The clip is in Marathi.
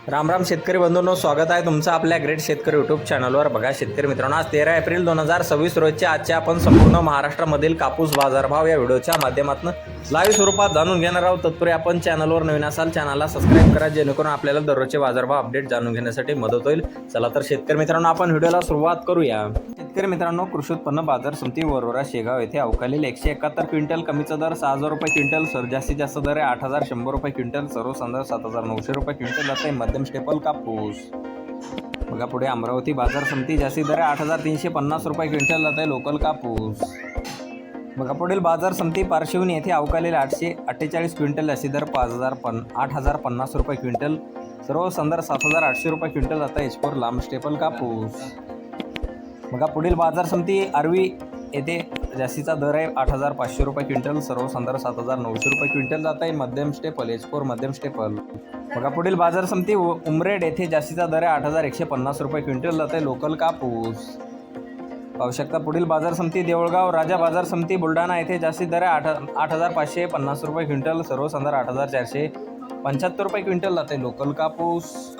राम राम शेतकरी बंधूंनो, स्वागत आहे तुमचं आपल्या ग्रेट शेतकरी यूट्यूब चॅनलवर। बघा शेतकरी मित्रांनो, आज 13 एप्रिल 2026 रोजच्या आजच्या आपण संपूर्ण महाराष्ट्रामधील कापूस बाजारभाव या व्हिडिओच्या माध्यमातून लाईव्ह स्वरूपात जाणून घेणार आहोत। तत्पूर्वी आपण चॅनलवर नवीन असाल चॅनलला सबस्क्राईब करा, जेणेकरून आपल्याला दररोजचे बाजारभाव अपडेट जाणून घेण्यासाठी मदत होईल। चला तर शेतकरी मित्रांनो, आपण व्हिडिओला सुरुवात करूया। शेतकरी मित्रांनो, कृषी उत्पन्न बाजार समिती वरोरा शेगाव येथे अवकालेले 171 क्विंटल, कमीचा दर 6000 रुपये क्विंटल, जास्तीत जास्त दर आहे 8100 रुपये क्विंटल, सर्वसाधारण 7900 रुपये क्विंटल जाते मध्यम स्टेपल कापूस। बघा पुढे अमरावती बाजार समिती जास्तीत दर आहे 8350 रुपये क्विंटल जाते लोकल कापूस। बघा पुढील बाजार समिती पारशिवनी येथे अवकालेले 848 क्विंटल, जास्तीत दर 8050 रुपये क्विंटल, सर्वसाधारण 7800 रुपये क्विंटल जाता एचपोर लांब स्टेपल कापूस। बघा पुढील बाजार समिती आर्वी येथे जास्तीचा दर आहे 8500 रुपये क्विंटल, सर्वसाधारण 7900 रुपये क्विंटल जात आहे मध्यम स्टेपल एचपोर मध्यम स्टेपल। बघा पुढील बाजार समिती उमरेड येथे जास्तीचा दर आहे 8150 रुपये क्विंटल जात आहे लोकल कापूस। पाहू शकता पुढील बाजार समिती देऊळगाव राजा बाजार समिती बुलढाणा येथे जास्तीत दर आहे 8550 रुपये क्विंटल, सर्वसाधारण 8475 रुपये क्विंटल जाते लोकल कापूस।